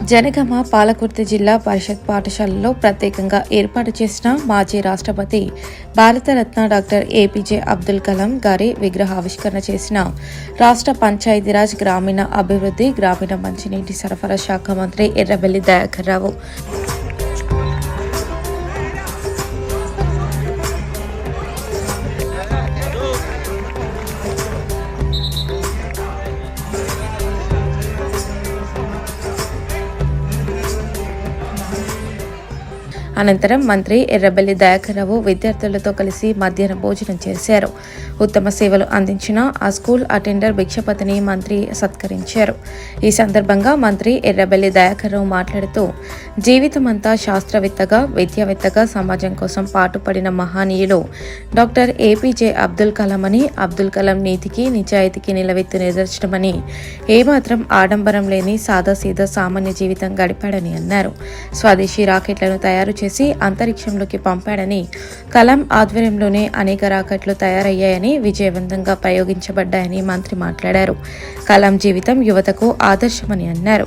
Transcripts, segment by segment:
జనగామ పాలకుర్తి జిల్లా పరిషత్ పాఠశాలలో ప్రత్యేకంగా ఏర్పాటు చేసిన మాజీ రాష్ట్రపతి భారతరత్న డాక్టర్ ఏపీజే అబ్దుల్ కలాం గారి విగ్రహావిష్కరణ చేసిన రాష్ట్ర పంచాయతీరాజ్ గ్రామీణ అభివృద్ధి గ్రామీణ మంచినీటి సరఫరా శాఖ మంత్రి ఎర్రబెల్లి దయాకర్ రావు అనంతరం మంత్రి ఎర్రబెల్లి దయాకర్ రావు విద్యార్థులతో కలిసి మధ్యాహ్న భోజనం చేశారు. ఉత్తమ సేవలు అందించిన ఆ స్కూల్ అటెండర్ భిక్షపతిని మంత్రి సత్కరించారు. ఈ సందర్భంగా మంత్రి ఎర్రబెల్లి దయాకర్ రావు మాట్లాడుతూ జీవితమంతా శాస్త్రవేత్తగా విద్యావేత్తగా సమాజం కోసం పాటుపడిన మహనీయులు డాక్టర్ ఏపీజే అబ్దుల్ కలాం అని, అబ్దుల్ కలాం నీతికి నిజాయితీకి నిలవెత్తు నిదర్శనమని, ఏమాత్రం ఆడంబరం లేని సాదాసీదా సామాన్య జీవితం గడిపాడని అన్నారు. స్వదేశీ రాకెట్లను తయారు చేసి అంతరిక్షంలోకి పంపాడని, కలాం ఆధ్వర్యంలోనే అనేక రాకెట్లు తయారయ్యాయని, విజయవంతంగా ప్రయోగించబడ్డాయని మంత్రి మాట్లాడారు. కలాం జీవితం యువతకు ఆదర్శమని అన్నారు.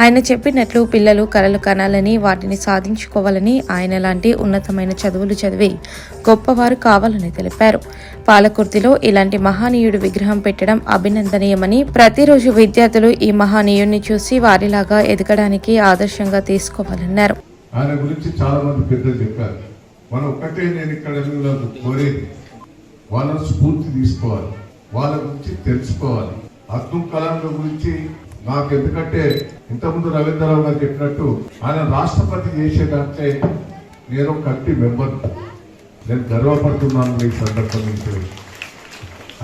ఆయన చెప్పినట్లు పిల్లలు కలలు కనాలని, వాటిని సాధించుకోవాలని, ఆయన లాంటి ఉన్నతమైన చదువులు చదివి గొప్పవారు కావాలని తెలిపారు. పాలకుర్తిలో ఇలాంటి మహనీయుడు విగ్రహం పెట్టడం అభినందనీయమని, ప్రతిరోజు విద్యార్థులు ఈ మహనీయుడిని చూసి వారిలాగా ఎదగడానికి ఆదర్శంగా తీసుకోవాలన్నారు. ఆయన గురించి చాలా మంది పెద్దలు చెప్పారు. మనం ఒక్కటే నేను ఇక్కడ కోరేది, వాళ్ళ స్ఫూర్తి తీసుకోవాలి, వాళ్ళ గురించి తెలుసుకోవాలి. అబ్దుల్ కలాం గురించి నాకు ఎందుకంటే ఇంతకుముందు రవీంద్రరావు గారు చెప్పినట్టు ఆయన రాష్ట్రపతి చేసేదంటే నేను కమిటీ మెంబర్, నేను గర్వపడుతున్నాను ఈ సందర్భం నుంచి.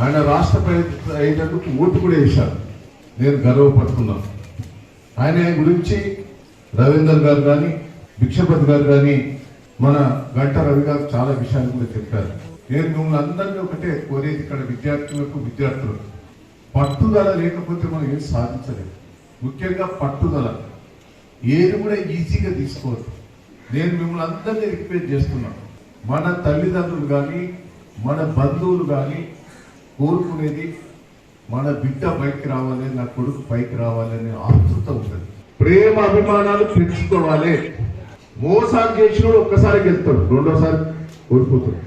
ఆయన రాష్ట్రపతి అయినందుకు ఓటు కూడా వేశాను, నేను గర్వపడుతున్నాను. ఆయన గురించి రవీంద్ర గారు కానీ, భిక్షపతి గారు కానీ, మన గంట రవి గారు చాలా విషయాలు కూడా చెప్పారు. నేను మిమ్మల్ని అందరినీ ఒకటే కోరేది, ఇక్కడ విద్యార్థులకు పట్టుదల లేకపోతే మనం ఏం సాధించలేదు. ముఖ్యంగా పట్టుదల, ఏది కూడా ఈజీగా తీసుకోవద్దు. నేను మిమ్మల్ని అందరినీ రిక్వెస్ట్ చేస్తున్నాను, మన తల్లిదండ్రులు కానీ మన బంధువులు కానీ కోరుకునేది మన బిడ్డ పైకి రావాలి, నా కొడుకు పైకి రావాలనే ఆతృత ఉంటుంది. ప్రేమ అభిమానాలు పెంచుకోవాలి. మోసాలు చేసినోడు ఒక్కసారి గెలుతాడు, రెండోసారి ఓడిపోతాడు.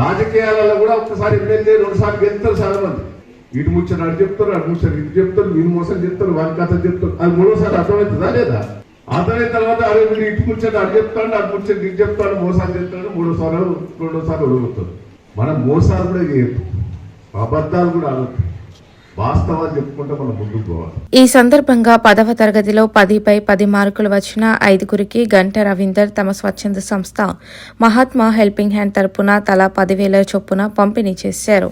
రాజకీయాలలో కూడా ఒక్కసారి ఎమ్మెల్యే రెండుసార్లు గెలుతారు చాలా మంది. ఇటు ముచ్చట అటు చెప్తారు, అటు ముచ్చట ఇటు చెప్తారు, వీళ్ళు మోసం చెప్తారు, వారి కథ చెప్తారు. అది మూడోసారి అర్థమవుతుందా లేదా? అర్థమైన తర్వాత అరే వీడు ఇటు ముచ్చట అటు చెప్తాడు, అటు ముచ్చట ఇటు చెప్తాడు, మోసాలు చెప్తాడు, రెండోసారి ఓడిపోతాడు. మనం మోసాలు కూడా చేయొద్దు, అబద్ధాలు కూడా ఆడద్దు, వాస్తవాలు చెప్పుకుంటే మనం ముందుకు పోవాలి. ఈ సందర్భంగా 10వ తరగతిలో 10పై 10 మార్కులు వచ్చిన 5గురికి గంట రవీందర్ తమ స్వచ్ఛంద సంస్థ మహాత్మా హెల్పింగ్ హ్యాండ్ తరపున తలా 10,000 చొప్పున పంపిణీ చేశారు.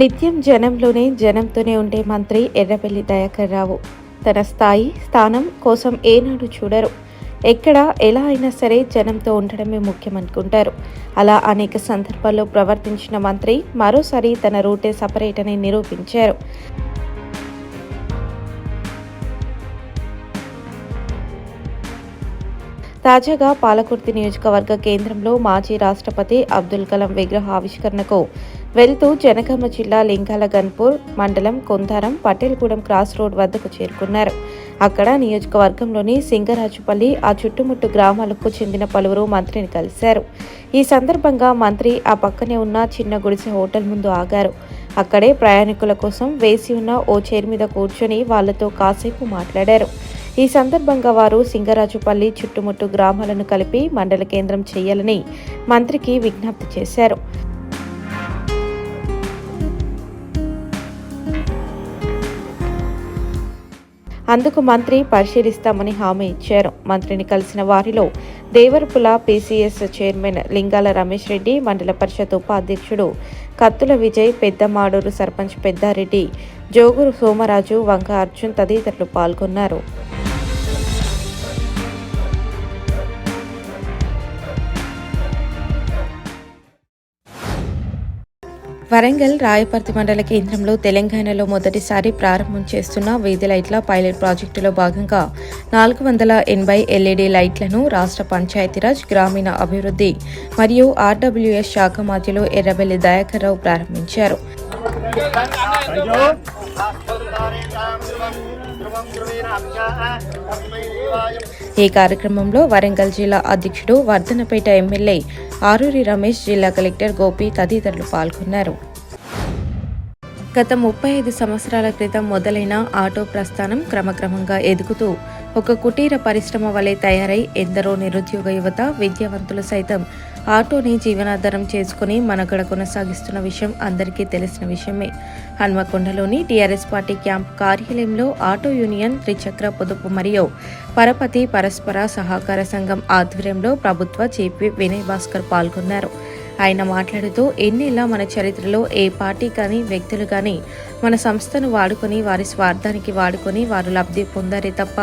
నిత్యం జనంలోనే జనంతోనే ఉండే మంత్రి ఎర్రబెల్లి దయాకర్ రావు తన స్థాయి స్థానం కోసం ఏనాడు చూడరు. ఎక్కడ ఎలా అయినా సరే జనంతో ఉండడమే ముఖ్యమనుకుంటారు. అలా అనేక సందర్భాల్లో ప్రవర్తించిన మంత్రి మరోసారి తన రూటే సపరేట్ అని నిరూపించారు. తాజాగా పాలకుర్తి నియోజకవర్గ కేంద్రంలో మాజీ రాష్ట్రపతి అబ్దుల్ కలాం విగ్రహ ఆవిష్కరణకు వెళ్తూ జనగామ జిల్లా లింగాలగన్పూర్ మండలం కొందారం పటేల్గూడెం క్రాస్ రోడ్ వద్దకు చేరుకున్నారు. అక్కడ నియోజకవర్గంలోని సింగరాజుపల్లి, ఆ చుట్టుముట్టు గ్రామాలకు చెందిన పలువురు మంత్రిని కలిశారు. ఈ సందర్భంగా మంత్రి ఆ పక్కనే ఉన్న చిన్న గుడిసె హోటల్ ముందు ఆగారు. అక్కడే ప్రయాణికుల కోసం వేసి ఉన్న ఓ చైర్ మీద కూర్చొని వాళ్లతో కాసేపు మాట్లాడారు. ఈ సందర్భంగా వారు సింగరాజుపల్లి చుట్టుముట్టు గ్రామాలను కలిపి మండల కేంద్రం చేయాలని మంత్రికి విజ్ఞప్తి చేశారు. అందుకు మంత్రి పరిశీలిస్తామని హామీ ఇచ్చారు. మంత్రిని కలిసిన వారిలో దేవరపుల పీసీఎస్ చైర్మన్ లింగాల రమేష్ రెడ్డి, మండల పరిషత్ ఉపాధ్యక్షుడు కత్తుల విజయ్, పెద్దమాడూరు సర్పంచ్ పెద్దారెడ్డి, జోగురు సోమరాజు, వంక అర్జున్ తదితరులు పాల్గొన్నారు. వరంగల్ రాయపర్తి మండల కేంద్రంలో తెలంగాణలో మొదటిసారి ప్రారంభం చేస్తున్న వీధి లైట్ల పైలట్ ప్రాజెక్టులో భాగంగా 480 ఎల్ఈడీ లైట్లను రాష్ట్ర పంచాయతీరాజ్ గ్రామీణ అభివృద్ధి మరియు ఆర్డబ్ల్యూఎస్ శాఖ మంత్రులు ఎర్రబెల్లి దయాకర్ రావు ప్రారంభించారు. ఈ కార్యక్రమంలో వరంగల్ జిల్లా అధ్యక్షుడు వర్ధనపేట ఎమ్మెల్యే ఆరూరి రమేష్, జిల్లా కలెక్టర్ గోపి తదితరులు పాల్గొన్నారు. గత 35 సంవత్సరాల క్రితం మొదలైన ఆటో ప్రస్థానం క్రమక్రమంగా ఎదుగుతూ ఒక కుటీర పరిశ్రమ వలె తయారై ఎందరో నిరుద్యోగ యువత, విద్యావంతులు సైతం ఆటోని జీవనాధారం చేసుకుని మనుగడ కొనసాగిస్తున్న విషయం అందరికీ తెలిసిన విషయమే. హన్మకొండలోని టీఆర్ఎస్ పార్టీ క్యాంప్ కార్యాలయంలో ఆటో యూనియన్, త్రిచక్ర పొదుపు మరియు పరపతి పరస్పర సహకార సంఘం ఆధ్వర్యంలో ప్రభుత్వ చీఫ్ వినయ్ భాస్కర్ పాల్గొన్నారు. ఆయన మాట్లాడుతూ ఎన్నేళ్ల మన చరిత్రలో ఏ పార్టీ కానీ, వ్యక్తులు కానీ మన సంస్థను వాడుకొని వారి స్వార్థానికి వాడుకొని వారు లబ్ధి పొందారే తప్ప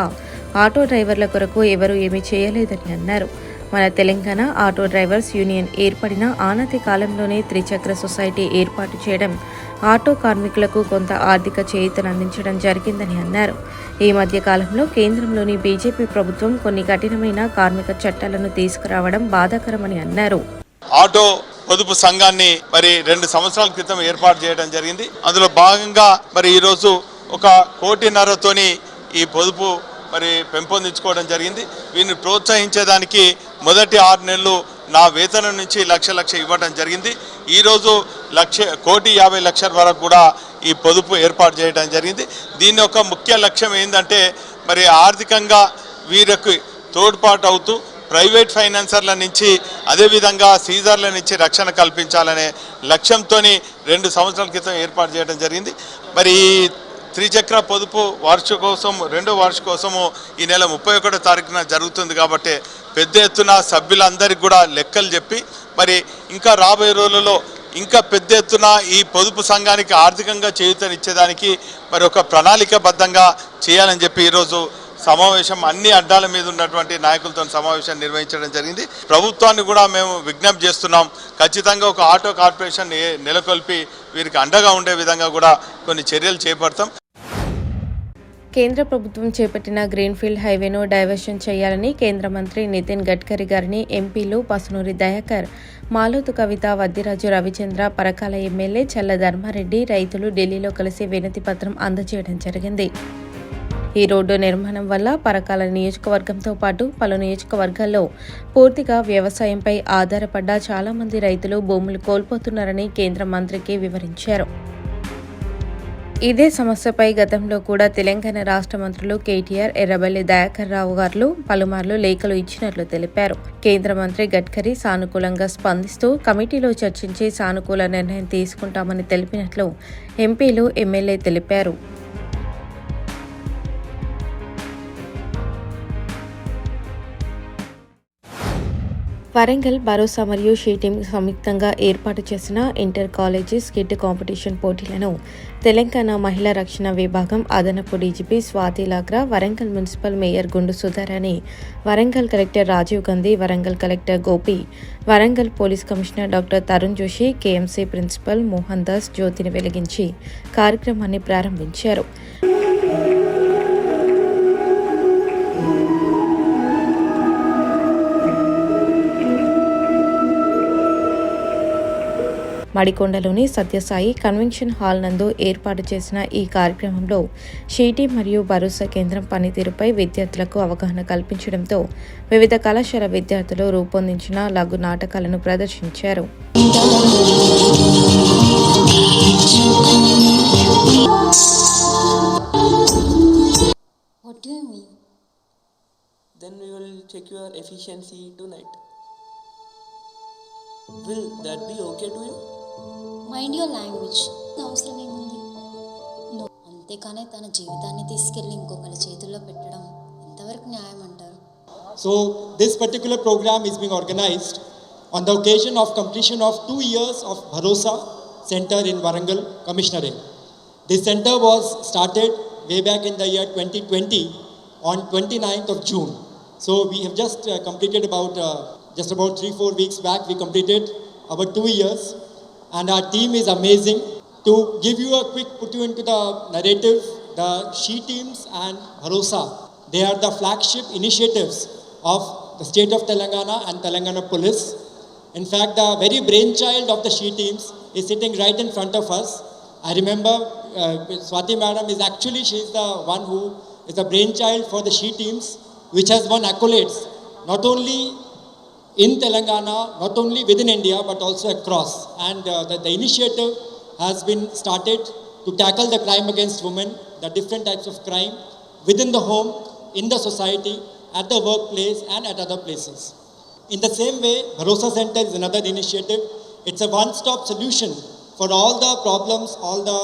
ఆటో డ్రైవర్ల కొరకు ఎవరూ ఏమీ చేయలేదని అన్నారు. మన తెలంగాణ ఆటో డ్రైవర్స్ యూనియన్ ఏర్పడిన ఆనతి కాలంలోనే త్రిచక్ర సొసైటీ ఏర్పాటు చేయడం, ఆటో కార్మికులకు కొంత ఆర్థిక చేయూతను అందించడం జరిగిందని అన్నారు. ఈ మధ్య కాలంలో కేంద్రంలోని బీజేపీ ప్రభుత్వం కొన్ని కఠినమైన కార్మిక చట్టాలను తీసుకురావడం బాధాకరమని అన్నారు. ఆటో పొదుపు సంఘాన్ని మరి 2 సంవత్సరాల క్రితం ఏర్పాటు చేయడం జరిగింది. అందులో భాగంగా మరి ఈరోజు 1.5 కోటితోని ఈ పొదుపు మరి పెంపొందించుకోవడం జరిగింది. వీరిని ప్రోత్సహించేదానికి మొదటి 6 నెలలు నా వేతనం నుంచి లక్ష ఇవ్వడం జరిగింది. ఈరోజు 1,50,00,000 వరకు కూడా ఈ పొదుపు ఏర్పాటు చేయడం జరిగింది. దీని ఒక ముఖ్య లక్ష్యం ఏంటంటే మరి ఆర్థికంగా వీరికి తోడ్పాటు అవుతూ ప్రైవేట్ ఫైనాన్సర్ల నుంచి, అదేవిధంగా సీజర్ల నుంచి రక్షణ కల్పించాలనే లక్ష్యంతో 2 సంవత్సరాల క్రితం ఏర్పాటు చేయడం జరిగింది. మరి ఈ త్రిచక్ర పొదుపు రెండో వార్షికోత్సవము ఈ నెల 31వ తారీఖున జరుగుతుంది. కాబట్టి పెద్ద ఎత్తున సభ్యులందరికీ కూడా లెక్కలు చెప్పి మరి ఇంకా రాబోయే రోజులలో ఇంకా పెద్ద ఎత్తున ఈ పొదుపు సంఘానికి ఆర్థికంగా చేయూతనిచ్చేదానికి మరి ఒక ప్రణాళికబద్ధంగా చేయాలని చెప్పి ఈరోజు సమావేశం అన్ని అడ్డాల మీద ఉన్నటువంటి నాయకులతో సమావేశం నిర్వహించడం జరిగింది. ప్రభుత్వాన్ని కూడా మేము విజ్ఞప్తి చేస్తున్నాం, ఖచ్చితంగా ఒక ఆటో కార్పొరేషన్ నెలకొల్పి వీరికి అండగా ఉండే విధంగా కూడా కొన్ని చర్యలు చేపడతాం. కేంద్ర ప్రభుత్వం చేపట్టిన గ్రీన్ఫీల్డ్ హైవేను డైవర్షన్ చేయాలని కేంద్ర మంత్రి నితిన్ గడ్కరీ గారిని ఎంపీలు పసునూరి దయాకర్, మాలోతు కవిత, వద్దిరాజు రవిచంద్ర, పరకాల ఎమ్మెల్యే చల్ల ధర్మారెడ్డి రైతులు ఢిల్లీలో కలిసి వినతి పత్రం అందజేయడం జరిగింది. ఈ రోడ్డు నిర్మాణం వల్ల పరకాల నియోజకవర్గంతో పాటు పలు నియోజకవర్గాల్లో పూర్తిగా వ్యవసాయంపై ఆధారపడ్డ చాలామంది రైతులు భూములు కోల్పోతున్నారని కేంద్ర మంత్రికి వివరించారు. ఇదే సమస్యపై గతంలో కూడా తెలంగాణ రాష్ట్ర మంత్రులు కేటీఆర్, ఎర్రబెల్లి దయాకర్ రావు గారు పలుమార్లు లేఖలు ఇచ్చినట్లు తెలిపారు. కేంద్ర మంత్రి గడ్కరీ సానుకూలంగా స్పందిస్తూ కమిటీలో చర్చించి సానుకూల నిర్ణయం తీసుకుంటామని తెలిపినట్లు ఎంపీలు, ఎమ్మెల్యే తెలిపారు. వరంగల్ భరోసా మరియు షీ టీమ్ సంయుక్తంగా ఏర్పాటు చేసిన ఇంటర్ కాలేజీ స్కిట్ కాంపిటీషన్ పోటీలను తెలంగాణ మహిళా రక్షణ విభాగం అదనపు DGP Swati Lagra, Warangal municipal mayor Gundu Sudharani, Warangal collector Rajiv Gandhi, Warangal collector Gopi, Warangal police commissioner doctor Tarun Joshi, KMC principal Mohan Das జ్యోతిని వెలిగించి కార్యక్రమాన్ని ప్రారంభించారు. మడికొండలోని సత్యసాయి కన్వెన్షన్ హాల్ నందు ఏర్పాటు చేసిన ఈ కార్యక్రమంలో షీటీ మరియు భరోసా కేంద్రం పనితీరుపై విద్యార్థులకు అవగాహన కల్పించడంతో వివిధ కళాశాల విద్యార్థులు రూపొందించిన లఘు నాటకాలను ప్రదర్శించారు. What do you mean? Then we will check your efficiency tonight. Will that be okay to you? Mind your language. అవసరం ఏముంది? అంతేకానే తన జీవితాన్ని తీసుకెళ్ళి ఇంకొకరి చేతుల్లో పెట్టడం ఎంతవరకు న్యాయం అంటారు? So this particular program is being organized on the occasion of completion of 2 years of Bharosa Center in Warangal Commissionerate. This center was started way back in the year 2020 on 29th of June. So we have just completed about 3-4 weeks back we completed our 2 years. And our team is amazing. To give you a quick put you into the narrative, the SHE teams and Bharosa, they are the flagship initiatives of the state of Telangana and Telangana Police. In fact, the very brainchild of the SHE teams is sitting right in front of us. I remember Swati madam is actually, she is the one who is a brainchild for the SHE teams, which has won accolades not only in Telangana, not only within India, but also across. And the initiative has been started to tackle the crime against women, the different types of crime within the home, in the society, at the workplace, and at other places. In the same way, Bharosa Center is another initiative. It's a one-stop solution for all the problems, all the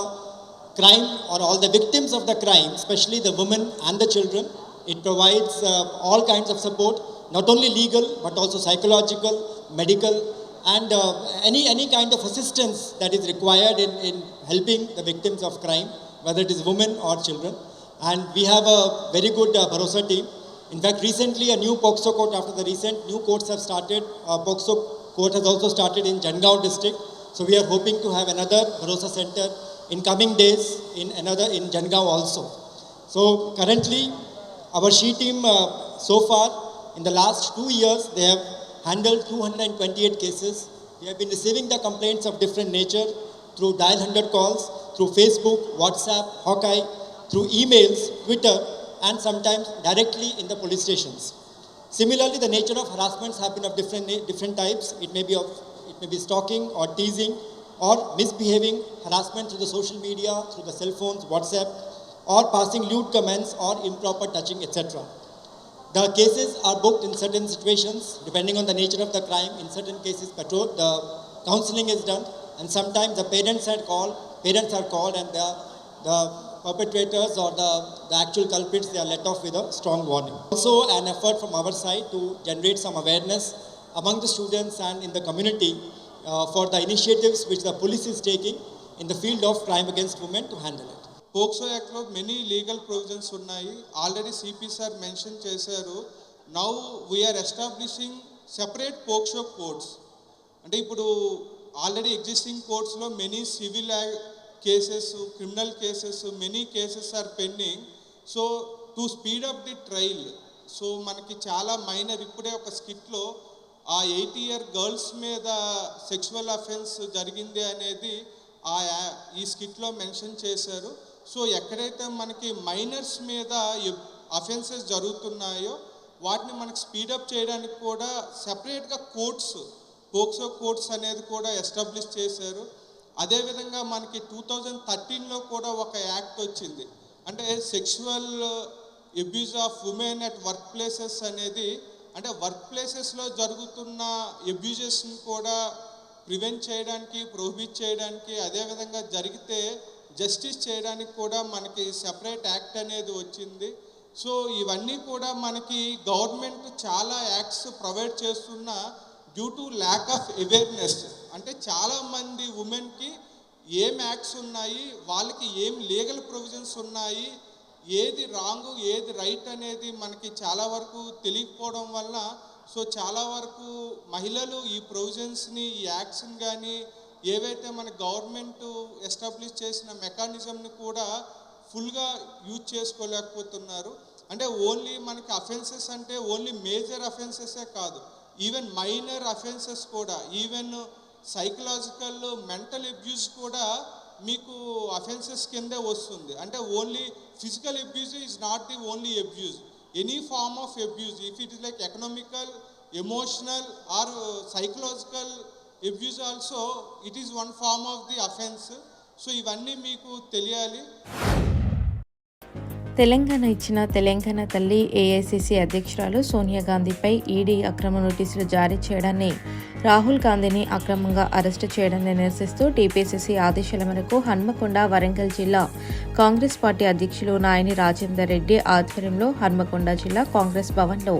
crime, or all the victims of the crime, especially the women and the children. It provides all kinds of support, not only legal, but also psychological, medical, and any kind of assistance that is required in helping the victims of crime, whether it is women or children. And we have a very good Bharosa team. In fact, recently a new POCSO court, after the recent new courts have started, POCSO court has also started in Jangaon district. So we are hoping to have another Bharosa Center in coming days in Jangaon also. So currently our SHE team so far in the last 2 years, they have handled 228 cases. We have been receiving the complaints of different nature through dial 100 calls, through Facebook, WhatsApp, Hawkeye, through emails, Twitter, and sometimes directly in the police stations. Similarly, the nature of harassments have been of different types. It may be stalking or teasing or misbehaving harassment through the social media, through the cell phones, WhatsApp, or passing lewd comments or improper touching, etc. The cases are booked in certain situations, depending on the nature of the crime. In certain cases, the counseling is done, and sometimes the parents are called, and the perpetrators or the actual culprits, they are let off with a strong warning. Also, an effort from our side to generate some awareness among the students and in the community for the initiatives which the police is taking in the field of crime against women to handle it. POCSO యాక్ట్లో many legal provisions ఉన్నాయి. Already CP sir mention చేశారు. Now we're establishing separate POCSO courts. అంటే ఇప్పుడు already existing కోర్ట్స్లో many civil cases, criminal cases, many cases are pending. So to speed up the trial, so మనకి చాలా minor, ఇప్పుడే ఒక స్కిట్లో ఆ 80-year గర్ల్స్ మీద సెక్షువల్ అఫెన్స్ జరిగింది అనేది ఈ స్కిట్లో మెన్షన్ చేశారు. సో ఎక్కడైతే మనకి మైనర్స్ మీద అఫెన్సెస్ జరుగుతున్నాయో వాటిని మనకి స్పీడప్ చేయడానికి కూడా సెపరేట్గా కోర్ట్స్, పోక్సో కోర్ట్స్ అనేది కూడా ఎస్టాబ్లిష్ చేశారు. అదేవిధంగా మనకి 2013లో కూడా ఒక యాక్ట్ వచ్చింది. అంటే sexual abuse of women at work places అనేది, అంటే వర్క్ ప్లేసెస్లో జరుగుతున్న అబ్యూజెస్ని కూడా ప్రివెంట్ చేయడానికి, ప్రొహిబిట్ చేయడానికి, అదేవిధంగా జరిగితే జస్టిస్ చేయడానికి కూడా మనకి సెపరేట్ యాక్ట్ అనేది వచ్చింది. సో ఇవన్నీ కూడా మనకి గవర్నమెంట్ చాలా యాక్ట్స్ ప్రొవైడ్ చేస్తున్న due to lack of awareness. అంటే చాలామంది ఉమెన్కి ఏం యాక్ట్స్ ఉన్నాయి, వాళ్ళకి ఏం లీగల్ ప్రొవిజన్స్ ఉన్నాయి, ఏది రాంగ్ ఏది రైట్ అనేది మనకి చాలా వరకు తెలియకపోవడం వల్ల సో చాలా వరకు మహిళలు ఈ ప్రొవిజన్స్ని, ఈ యాక్ట్స్ని కానీ ఏవైతే మన గవర్నమెంట్ ఎస్టాబ్లిష్ చేసిన మెకానిజంని కూడా ఫుల్గా యూజ్ చేసుకోలేకపోతున్నారు. అంటే ఓన్లీ మనకి అఫెన్సెస్ అంటే ఓన్లీ మేజర్ అఫెన్సెసే కాదు, ఈవెన్ మైనర్ అఫెన్సెస్ కూడా, ఈవెన్ సైకలాజికల్ మెంటల్ అబ్యూస్ కూడా మీకు అఫెన్సెస్ కిందే వస్తుంది. అంటే only physical abuse is not the only abuse. Any form of abuse, if it is like economical, emotional or psychological abuse also, it is one form of the offense. So ivanni meeku teliyali. Telangana ఇచ్చిన తెలంగాణ తల్లి AICC అధ్యక్షురాలు Sonia గాంధీపై ED అక్రమ నోటీసులు జారీ చేయడాన్ని, రాహుల్ గాంధీని అక్రమంగా arrest చేయడాన్ని నిరసిస్తూ టీపీసీసీ ఆదేశాల మేరకు హన్మకొండ, వరంగల్ జిల్లా కాంగ్రెస్ పార్టీ అధ్యక్షులు నాయని రాజేందర్ రెడ్డి ఆధ్వర్యంలో హన్మకొండ జిల్లా కాంగ్రెస్ భవన్లో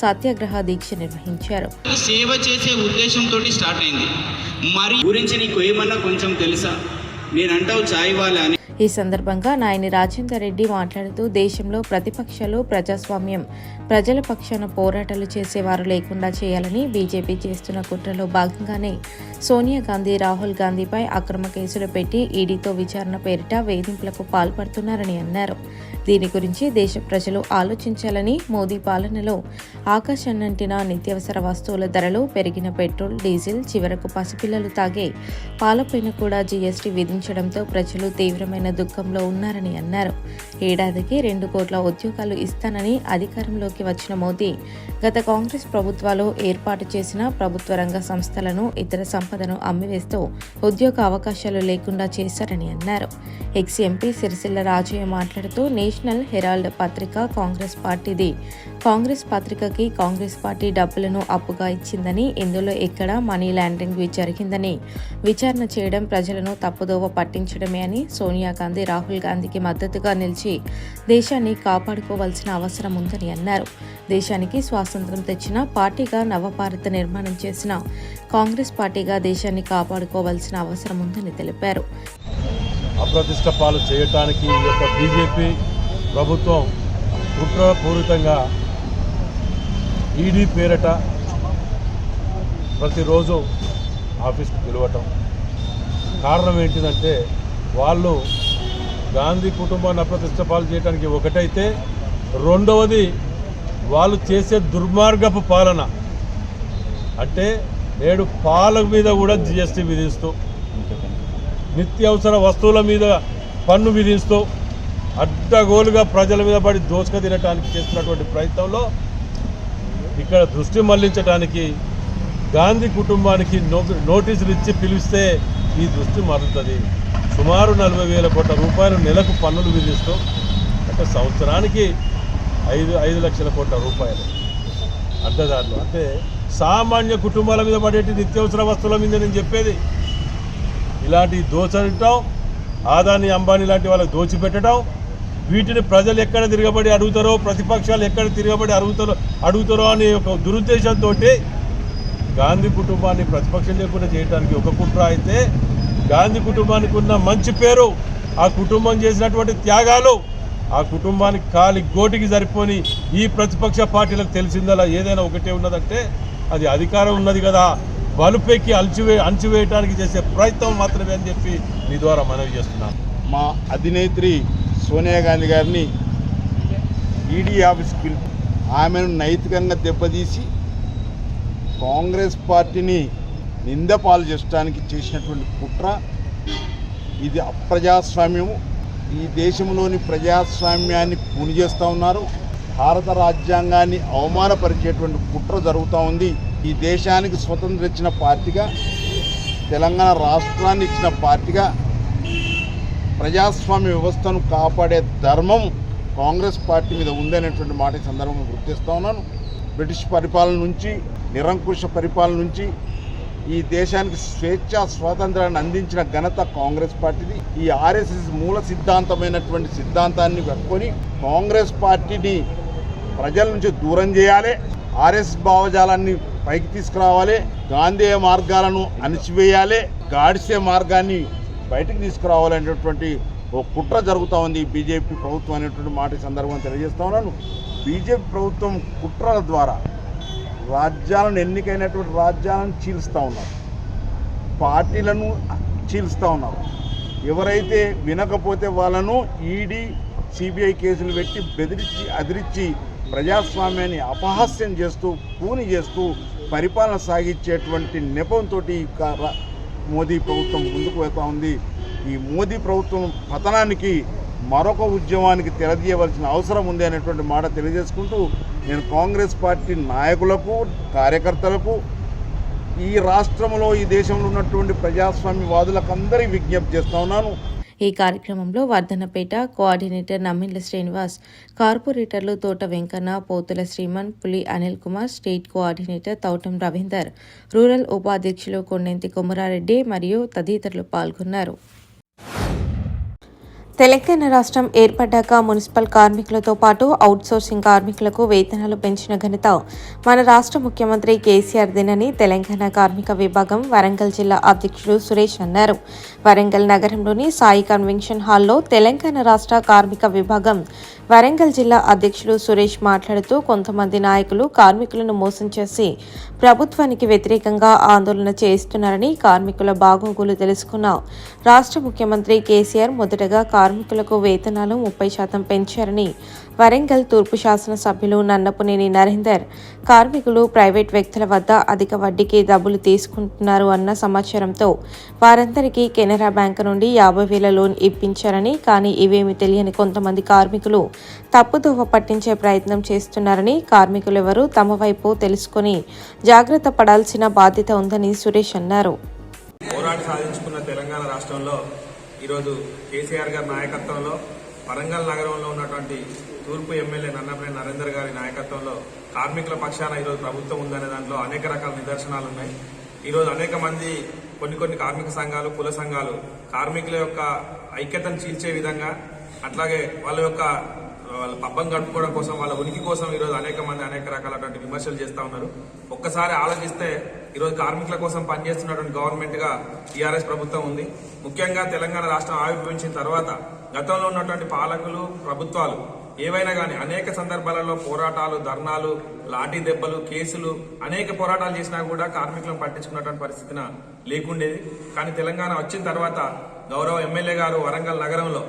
సత్యాగ్రహ దీక్ష నిర్వహించారు. సేవ చేసే ఉద్దేశంతో స్టార్ట్ అయింది. మరి గురించి నీకు ఏమన్నా కొంచెం తెలుసా? నేనంటావు చాయ్ వాళ్ళ అని. ఈ సందర్భంగా నాయని రాజేందర్ రెడ్డి మాట్లాడుతూ, దేశంలో ప్రతిపక్షాలు ప్రజాస్వామ్యం, ప్రజల పక్షాన పోరాటాలు చేసేవారు లేకుండా చేయాలని బీజేపీ చేస్తున్న కుట్రలో భాగంగానే సోనియా గాంధీ, రాహుల్ గాంధీపై అక్రమ కేసులు పెట్టి ఈడీతో విచారణ పేరిట వేధింపులకు పాల్పడుతున్నారని అన్నారు. దీని గురించి దేశ ప్రజలు ఆలోచించాలని, మోదీ పాలనలో ఆకాశాన్నంటిన నిత్యావసర వస్తువుల ధరలు పెరిగిన పెట్రోల్, డీజిల్, చివరకు పసిపిల్లలు తాగే పాలపైన కూడా జీఎస్టీ విధించడంతో ప్రజలు తీవ్రమైన దుఃఖంలో ఉన్నారని అన్నారు. ఏడాదికి 2 కోట్ల ఉద్యోగాలు ఇస్తానని అధికారంలోకి వచ్చిన మోదీ గత కాంగ్రెస్ ప్రభుత్వాలు ఏర్పాటు చేసిన ప్రభుత్వ రంగ సంస్థలను, ఇతర సంపదను అమ్మివేస్తూ ఉద్యోగ అవకాశాలు లేకుండా చేశారని అన్నారు. ఎక్స్ ఎంపీ సిరిసిల్ల రాజయ్య మాట్లాడుతూ నేషనల్ హెరాల్డ్ పత్రిక కాంగ్రెస్ పార్టీది. కాంగ్రెస్ పత్రికకి కాంగ్రెస్ పార్టీ డబ్బులను అప్పుగా ఇచ్చిందని, ఇందులో ఎక్కడ మనీ లాండరింగ్ జరిగిందని విచారణ చేయడం ప్రజలను తప్పుదోవ పట్టించడమే అని, సోనియా గాంధీ, రాహుల్ గాంధీకి మద్దతుగా నిలిచి దేశాన్ని కాపాడుకోవాల్సిన అవసరం ఉందని అన్నారు. దేశానికి స్వాతంత్రం తెచ్చిన పార్టీగా నవభారత నిర్మాణం చేసిన కాంగ్రెస్ పార్టీగా దేశాన్ని కాపాడుకోవాల్సిన అవసరం ఉందని తెలిపారు. అప్రతిష్ట పాలు చేయటానికి ఈ యొక్క బీజేపీ ప్రభుత్వం కుట్రపూరితంగా ఈడీ పేరట ప్రతిరోజు ఆఫీస్కి పిలవటం. కారణం ఏంటిదంటే వాళ్ళు గాంధీ కుటుంబాన్ని అప్రతిష్ట పాలు చేయడానికి ఒకటైతే, రెండవది వాళ్ళు చేసే దుర్మార్గపు పాలన. అంటే నేడు పాల మీద కూడా జీఎస్టీ విధిస్తూ, నిత్యావసర వస్తువుల మీద పన్ను విధిస్తూ, అడ్డగోలుగా ప్రజల మీద పడి దోచుక తినడానికి చేస్తున్నటువంటి ప్రయత్నంలో ఇక్కడ దృష్టి మళ్లించడానికి గాంధీ కుటుంబానికి నోటీసులు ఇచ్చి పిలిస్తే ఈ దృష్టి మరలుతుంది. సుమారు 40,000 కోట్ల రూపాయలు నెలకు పన్నులు విధిస్తూ, అంటే సంవత్సరానికి 5 లక్షల కోట్ల రూపాయలు అడ్డదారులు. అంటే సామాన్య కుటుంబాల మీద పడేటి నిత్యావసర వస్తువుల మీద నేను చెప్పేది. ఇలాంటి దోచడం, ఆదాని అంబానీ లాంటి వాళ్ళకి దోచిపెట్టడం, వీటిని ప్రజలు ఎక్కడ తిరగబడి అడుగుతారో, ప్రతిపక్షాలు ఎక్కడ తిరగబడి అడుగుతారో అనే ఒక దురుద్దేశంతో గాంధీ కుటుంబాన్ని ప్రతిపక్షం లేకుండా చేయడానికి ఒక కుట్ర అయితే, గాంధీ కుటుంబానికి ఉన్న మంచి పేరు, ఆ కుటుంబం చేసినటువంటి త్యాగాలు, ఆ కుటుంబానికి కాలి గోటికి సరిపోని ఈ ప్రతిపక్ష పార్టీలకు తెలిసిందలా ఏదైనా ఒకటే ఉన్నదంటే అది అధికారం ఉన్నది కదా, బలుపెక్కి అణచివేయడానికి చేసే ప్రయత్నం మాత్రమే అని చెప్పి మీ ద్వారా మనవి చేస్తున్నాను. మా అధినేత్రి సోనియా గాంధీ గారిని ఈడీ ఆఫీస్కి పిలిపి ఆమెను నైతికంగా దెబ్బతీసి కాంగ్రెస్ పార్టీని నిందపాలు చేయడానికి చేసినటువంటి కుట్ర ఇది. అప్రజాస్వామ్యము. ఈ దేశంలోని ప్రజాస్వామ్యాన్ని కూని చేస్తూ ఉన్నారు. భారత రాజ్యాంగాన్ని అవమానపరిచేటువంటి కుట్ర జరుగుతూ ఉంది. ఈ దేశానికి స్వతంత్రం ఇచ్చిన పార్టీగా, తెలంగాణ రాష్ట్రాన్ని ఇచ్చిన పార్టీగా ప్రజాస్వామ్య వ్యవస్థను కాపాడే ధర్మం కాంగ్రెస్ పార్టీ మీద ఉందనేటువంటి మాట ఈ సందర్భంగా గుర్తిస్తూ ఉన్నాను. బ్రిటిష్ పరిపాలన నుంచి, నిరంకుశ పరిపాలన నుంచి ఈ దేశానికి స్వేచ్ఛా స్వాతంత్రాన్ని అందించిన ఘనత కాంగ్రెస్ పార్టీది. ఈ ఆర్ఎస్ఎస్ మూల సిద్ధాంతమైనటువంటి సిద్ధాంతాన్ని కట్టుకొని కాంగ్రెస్ పార్టీని ప్రజల నుంచి దూరం చేయాలి, ఆర్ఎస్ఎస్ భావజాలాన్ని పైకి తీసుకురావాలి, గాంధేయ మార్గాలను అణిచివేయాలి, గాడ్సే మార్గాన్ని బయటకు తీసుకురావాలనేటువంటి ఒక కుట్ర జరుగుతూ ఉంది బీజేపీ ప్రభుత్వం అనేటువంటి మాట ఈ సందర్భంగా తెలియజేస్తా ఉన్నాను. బీజేపీ ప్రభుత్వం కుట్రల ద్వారా రాజ్యాలను, ఎన్నికైనటువంటి రాజ్యాలను చీల్స్తూ ఉన్నారు, పార్టీలను చీల్స్తూ ఉన్నారు. ఎవరైతే వినకపోతే వాళ్ళను ఈడీ, సిబిఐ కేసులు పెట్టి బెదిరించి అదిరించి ప్రజాస్వామ్యాన్ని అపహాస్యం చేస్తూ, కూని చేస్తూ పరిపాలన సాగించేటువంటి నెపంతో మోదీ ప్రభుత్వం ముందుకు వెళ్తూ ఉంది. ఈ మోదీ ప్రభుత్వం పతనానికి మరొక ఉద్యమానికి తెరదీయవలసిన అవసరం ఉంది అనేటువంటి మాట తెలియజేసుకుంటూ, నేను కాంగ్రెస్ పార్టీ నాయకులకు, కార్యకర్తలకు, ఈ రాష్ట్రంలో, ఈ దేశంలో ఉన్నటువంటి ప్రజాస్వామ్యవాదులకు అందరికీ విజ్ఞప్తి చేస్తూ ఉన్నాను. ఈ కార్యక్రమంలో వర్ధనపేట కోఆర్డినేటర్ నమ్మిళ్ల శ్రీనివాస్, కార్పొరేటర్లు తోట Venkanna, Pothula Sriman, Puli Anil Kumar, state coordinator Tautam Ravinder, rural ఉపాధ్యక్షులు కొండెంతి కొమరారెడ్డి మరియు తదితరులు పాల్గొన్నారు. తెలంగాణ రాష్ట్రం ఏర్పడ్డాక మున్సిపల్ కార్మికులతో పాటు అవుట్సోర్సింగ్ కార్మికులకు వేతనాలు పెంచిన ఘనత మన రాష్ట్ర ముఖ్యమంత్రి కేసీఆర్దేనని తెలంగాణ కార్మిక విభాగం వరంగల్ జిల్లా అధ్యక్షుడు సురేష్ అన్నారు. వరంగల్ నగరంలోని సాయి కన్వెన్షన్ హాల్లో తెలంగాణ రాష్ట్ర కార్మిక విభాగం వరంగల్ జిల్లా అధ్యక్షుడు సురేష్ మాట్లాడుతూ, కొంతమంది నాయకులు కార్మికులను మోసం చేసి ప్రభుత్వానికి వ్యతిరేకంగా ఆందోళన చేస్తున్నారని, కార్మికుల బాగోగులు తెలుసుకున్న రాష్ట్ర ముఖ్యమంత్రి కేసీఆర్ మొదటగా కార్మికులకు వేతనాలు 30% పెంచారని వరంగల్ తూర్పు శాసనసభ్యులు నన్నపునేని నరేందర్ కార్మికులు ప్రైవేట్ వ్యక్తుల వద్ద అధిక వడ్డీకి డబ్బులు తీసుకుంటున్నారు అన్న సమాచారంతో వారందరికీ కెనరా బ్యాంకు నుండి 50,000 లోన్ ఇప్పించారని, కానీ ఇవేమీ తెలియని కొంతమంది కార్మికులు తప్పుదోవ పట్టించే ప్రయత్నం చేస్తున్నారని, కార్మికులెవరూ తమ వైపు తెలుసుకొని జాగ్రత్త పడాల్సిన బాధ్యత ఉందని సురేష్ అన్నారు. పోరాట సాధించుకున్న తెలంగాణ రాష్ట్రంలో ఈరోజు కేసీఆర్ గారి నాయకత్వంలో వరంగల్ నగరంలో ఉన్నటువంటి తూర్పు ఎమ్మెల్యే నన్నపనేని నరేందర్ గారి నాయకత్వంలో కార్మికుల పక్షాన ఈరోజు ప్రభుత్వం ఉందనే దాంట్లో అనేక రకాల నిదర్శనాలు ఉన్నాయి. ఈరోజు అనేక మంది కొన్ని కార్మిక సంఘాలు, కుల సంఘాలు కార్మికుల యొక్క ఐక్యతను చీల్చే విధంగా, అట్లాగే వాళ్ళ పబ్బం గడుపుకోవడం కోసం, వాళ్ళ ఉనికి కోసం ఈరోజు అనేక మంది అనేక రకాలటువంటి విమర్శలు చేస్తూ ఉన్నారు. ఒక్కసారి ఆలోచిస్తే ఈరోజు కార్మికుల కోసం పనిచేస్తున్నటువంటి గవర్నమెంట్ గా టీఆర్ఎస్ ప్రభుత్వం ఉంది. ముఖ్యంగా తెలంగాణ రాష్ట్రం ఆవిర్భవించిన తర్వాత గతంలో ఉన్నటువంటి పాలకులు, ప్రభుత్వాలు ఏవైనా కానీ అనేక సందర్భాలలో పోరాటాలు, ధర్నాలు, లాఠీ దెబ్బలు, కేసులు, అనేక పోరాటాలు చేసినా కూడా కార్మికులను పట్టించుకున్నటువంటి పరిస్థితిన లేకుండేది. కానీ తెలంగాణ వచ్చిన తర్వాత గౌరవ ఎమ్మెల్యే గారు వరంగల్ నగరంలో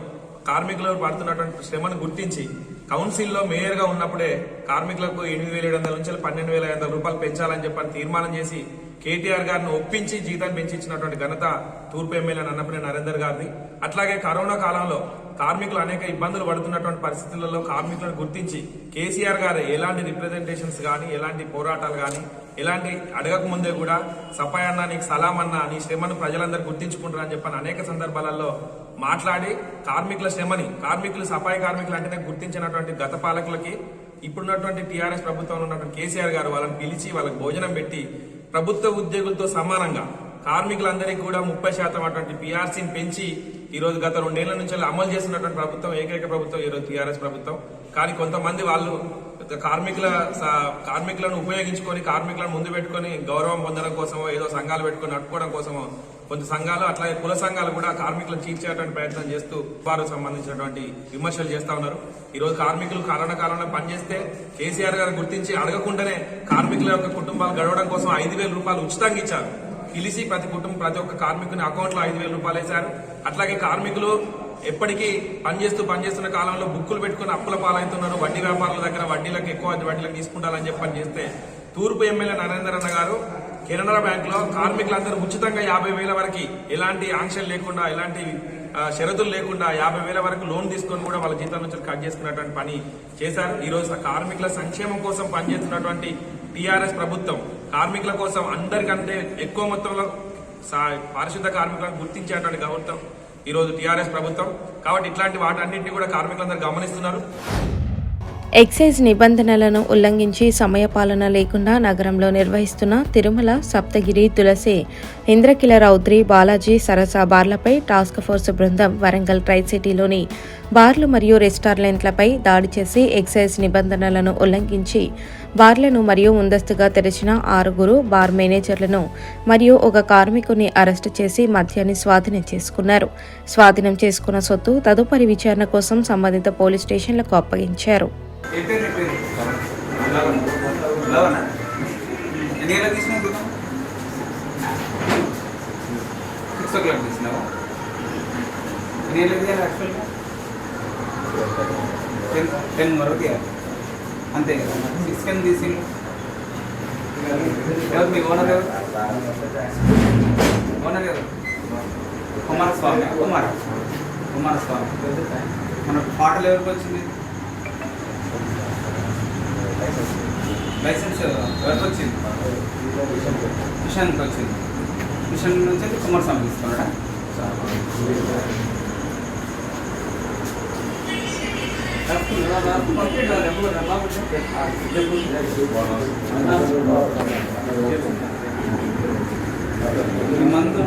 కార్మికులు పడుతున్నటువంటి శ్రమను గుర్తించి కౌన్సిల్లో మేయర్గా ఉన్నప్పుడే కార్మికులకు 8,700 నుంచి 12,500 రూపాయలు పెంచాలని చెప్పని తీర్మానం చేసి కేటీఆర్ గారిని ఒప్పించి జీతాన్ని పెంచిచ్చినటువంటి ఘనత తూర్పు ఎమ్మెల్యే నన్నపనేని నరేందర్ గారిది. అట్లాగే కరోనా కాలంలో కార్మికులు అనేక ఇబ్బందులు పడుతున్నటువంటి పరిస్థితులలో కార్మికులను గుర్తించి కేసీఆర్ గారు ఎలాంటి రిప్రజెంటేషన్స్ కానీ, ఎలాంటి పోరాటాలు కానీ, ఎలాంటి అడగక ముందే కూడా సఫాయి అన్నా, నీకు సలాం అన్నా, నీ శ్రమను ప్రజలందరూ గుర్తించుకుంటారని చెప్పని అనేక సందర్భాలలో మాట్లాడి కార్మికుల శ్రమని, కార్మికులు సఫాయి కార్మికులు అంటేనే గుర్తించినటువంటి గత పాలకులకి ఇప్పుడున్నటువంటి టీఆర్ఎస్ ప్రభుత్వంలో ఉన్నటువంటి కేసీఆర్ గారు వాళ్ళని పిలిచి వాళ్ళకి భోజనం పెట్టి ప్రభుత్వ ఉద్యోగులతో సమానంగా కార్మికులందరికీ కూడా 30% అటువంటి పీఆర్సీని పెంచి ఈరోజు గత 2 ఏళ్ల నుంచి అమలు చేస్తున్నటువంటి ప్రభుత్వం ఏకైక ప్రభుత్వం ఈరోజు టీఆర్ఎస్ ప్రభుత్వం. కానీ కొంతమంది వాళ్ళు కార్మికులను ఉపయోగించుకొని, కార్మికులను ముందు పెట్టుకొని గౌరవం పొందడం కోసమో, ఏదో సంఘాలు పెట్టుకొని నడుపుకోవడం కోసమో కొన్ని సంఘాలు, అట్లాగే కుల సంఘాలు కూడా కార్మికులను చీల్చేటువంటి ప్రయత్నం చేస్తూ వారికి సంబంధించినటువంటి విమర్శలు చేస్తా ఉన్నారు. ఈరోజు కార్మికులు కాలంలో పనిచేస్తే కేసీఆర్ గారు గుర్తించి అడగకుండానే కార్మికుల యొక్క కుటుంబాలు గడవడం కోసం 5,000 రూపాయలు ఉచితంగా ఇచ్చారు. పిలిచి ప్రతి ఒక్క కార్మికుని అకౌంట్ లో 5,000 రూపాయలు వేశారు. అట్లాగే కార్మికులు ఎప్పటికీ పనిచేస్తున్న కాలంలో బుక్కులు పెట్టుకుని అప్పుల పాలవుతున్నారు. వడ్డీ వ్యాపారుల దగ్గర వడ్డీలకు తీసుకుంటారని చెప్పని చేస్తే తూర్పు ఎమ్మెల్యే నరేందర్ అన్న గారు కెనరా బ్యాంక్ లో కార్మికులందరూ ఉచితంగా 50,000 వరకు ఎలాంటి ఆంక్షలు లేకుండా, ఎలాంటి షరతులు లేకుండా 50,000 వరకు లోన్ తీసుకొని కూడా వాళ్ళ జీతం నుంచి కట్ చేసుకున్నటువంటి పని చేశారు. ఈ రోజు కార్మికుల సంక్షేమం కోసం పనిచేస్తున్నటువంటి టీఆర్ఎస్ ప్రభుత్వం కార్మికుల కోసం అందరికంటే ఎక్కువ మొత్తంలో పారిశుద్ధ కార్మికులను గుర్తించేటువంటి ప్రభుత్వం ఈరోజు టీఆర్ఎస్ ప్రభుత్వం. కాబట్టి ఇట్లాంటి వాటన్నింటినీ కూడా కార్మికులందరూ గమనిస్తున్నారు. ఎక్సైజ్ నిబంధనలను ఉల్లంఘించి సమయపాలన లేకుండా నగరంలో నిర్వహిస్తున్న తిరుమల, సప్తగిరి, తులసి, ఇంద్రకిల, రౌద్రి, బాలాజీ, సరస బార్లపై టాస్క్ ఫోర్స్ బృందం వరంగల్ ట్రై సిటీలోని బార్లు మరియు రెస్టారెంట్లపై దాడి చేసి ఎక్సైజ్ నిబంధనలను ఉల్లంఘించి బార్లను మరియు ముందస్తుగా తెరిచిన 6 బార్ మేనేజర్లను మరియు ఒక కార్మికుని అరెస్టు చేసి మద్యాన్ని స్వాధీనం చేసుకున్నారు. స్వాధీనం చేసుకున్న సొత్తు తదుపరి విచారణ కోసం సంబంధిత పోలీస్ స్టేషన్లకు అప్పగించారు. అంతే కదా, 6 కెన్ తీసిండు. ఎవరు మీ ఓనర్? ఓనర్ ఎవరు? కుమారస్వామి. కుమారస్వామి మన పాటలు ఎవరికి వచ్చింది? లైసెన్స్ ఎవరికి వచ్చింది? మిషన్కి వచ్చింది. మిషన్ నుంచి కుమారస్వామి తీసుకున్నాడా? మందు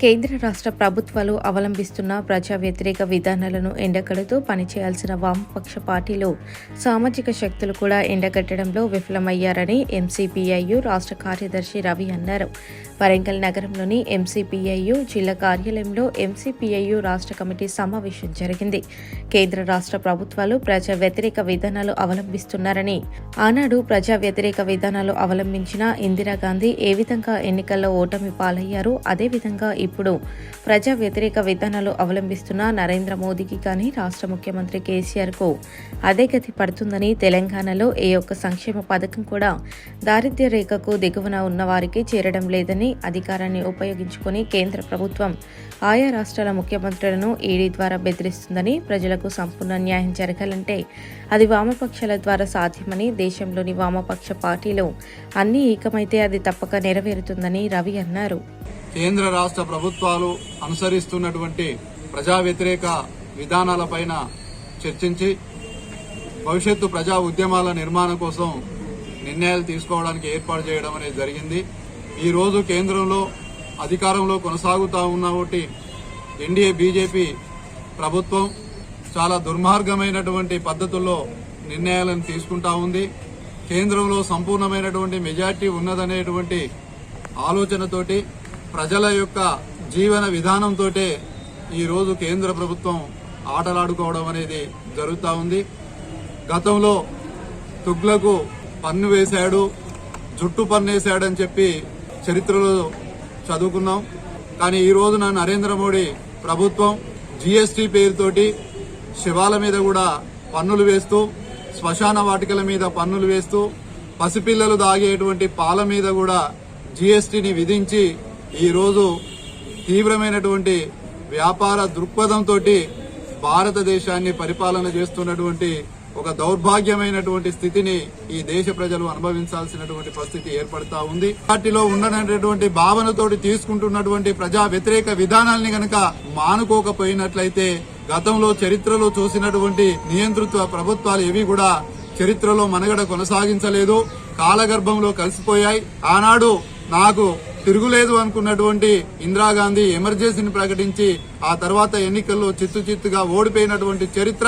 కేంద్ర రాష్ట్ర ప్రభుత్వాలు అవలంబిస్తున్న ప్రజా వ్యతిరేక విధానాలను ఎండగడుతూ పనిచేయాల్సిన వామపక్ష పార్టీలు సామాజిక శక్తులు కూడా ఎండగట్టడంలో విఫలమయ్యారని ఎంసీపీఐయు రాష్ట్ర కార్యదర్శి రవి అన్నారు. వరంగల్ నగరంలోని ఎంసీపీఐయు జిల్లా కార్యాలయంలో ఎంసీపీఐయు రాష్ట్ర కమిటీ సమావేశం జరిగింది. కేంద్ర రాష్ట్ర ప్రభుత్వాలు ప్రజా వ్యతిరేక విధానాలు అవలంబిస్తున్నారని, ఆనాడు ప్రజా వ్యతిరేక విధానాలు అవలంబించిన ఇందిరాగాంధీ ఏ విధంగా ఎన్నికల్లో ఓటమి పాలయ్యారో అదేవిధంగా ఇప్పుడు ప్రజా వ్యతిరేక విధానాలు అవలంబిస్తున్న నరేంద్ర మోదీకి కానీ రాష్ట్ర ముఖ్యమంత్రి కేసీఆర్కు అదే గతి పడుతుందని, తెలంగాణలో ఏ ఒక్క సంక్షేమ పథకం కూడా దారిద్ర్య రేఖకు దిగువన ఉన్న వారికి చేరడం లేదని, అధికారాన్ని ఉపయోగించుకొని కేంద్ర ప్రభుత్వం ఆయా రాష్ట్రాల ముఖ్యమంత్రులను ఈడీ ద్వారా బెదిరిస్తుందని, ప్రజలకు సంపూర్ణ న్యాయం జరగాలంటే అది వామపక్షాల ద్వారా సాధ్యమని, దేశంలోని వామపక్ష పార్టీలు అన్నీ ఏకమైతే అది తప్పక నెరవేరుతుందని రవి అన్నారు. కేంద్ర రాష్ట్ర ప్రభుత్వాలు అనుసరిస్తున్నటువంటి ప్రజా వ్యతిరేక విధానాలపైన చర్చించి భవిష్యత్తు ప్రజా ఉద్యమాల నిర్మాణం కోసం నిర్ణయాలు తీసుకోవడానికి ఏర్పాటు చేయడం అనేది జరిగింది. ఈరోజు కేంద్రంలో అధికారంలో కొనసాగుతూ ఉన్నటువంటి ఎన్డీఏ బీజేపీ ప్రభుత్వం చాలా దుర్మార్గమైనటువంటి పద్ధతుల్లో నిర్ణయాలను తీసుకుంటా ఉంది. కేంద్రంలో సంపూర్ణమైనటువంటి మెజార్టీ ఉన్నదనేటువంటి ఆలోచనతోటి ప్రజల యొక్క జీవన విధానంతో ఈరోజు కేంద్ర ప్రభుత్వం ఆటలాడుకోవడం అనేది జరుగుతూ ఉంది. గతంలో తుగ్లకు పన్ను వేశాడు, జుట్టు పన్ను వేశాడని చెప్పి చరిత్రలో చదువుకున్నాం. కానీ ఈ రోజున నరేంద్ర మోడీ ప్రభుత్వం జీఎస్టీ పేరుతోటి శివాల మీద కూడా పన్నులు వేస్తూ, శ్మశాన వాటికల మీద పన్నులు వేస్తూ, పసిపిల్లలు దాగేటువంటి పాల మీద కూడా జీఎస్టీని విధించి ఈరోజు తీవ్రమైనటువంటి వ్యాపార దృక్పథంతో భారతదేశాన్ని పరిపాలన చేస్తున్నటువంటి ఒక దౌర్భాగ్యమైనటువంటి స్థితిని ఈ దేశ ప్రజలు అనుభవించాల్సినటువంటి పరిస్థితి ఏర్పడతా ఉంది. పార్టీలో ఉండనటువంటి భావనతోటి తీసుకుంటున్నటువంటి ప్రజా వ్యతిరేక విధానాల్ని గనక మానుకోకపోయినట్లయితే గతంలో చరిత్రలో చూసినటువంటి నియంతృత్వ ప్రభుత్వాలు ఏవి కూడా చరిత్రలో మనుగడ కొనసాగించలేదు, కాలగర్భంలో కలిసిపోయాయి. ఆనాడు నాకు తిరుగులేదు అనుకున్నటువంటి ఇందిరాగాంధీ ఎమర్జెన్సీని ప్రకటించి ఆ తర్వాత ఎన్నికల్లో చిత్తుగా ఓడిపోయినటువంటి చరిత్ర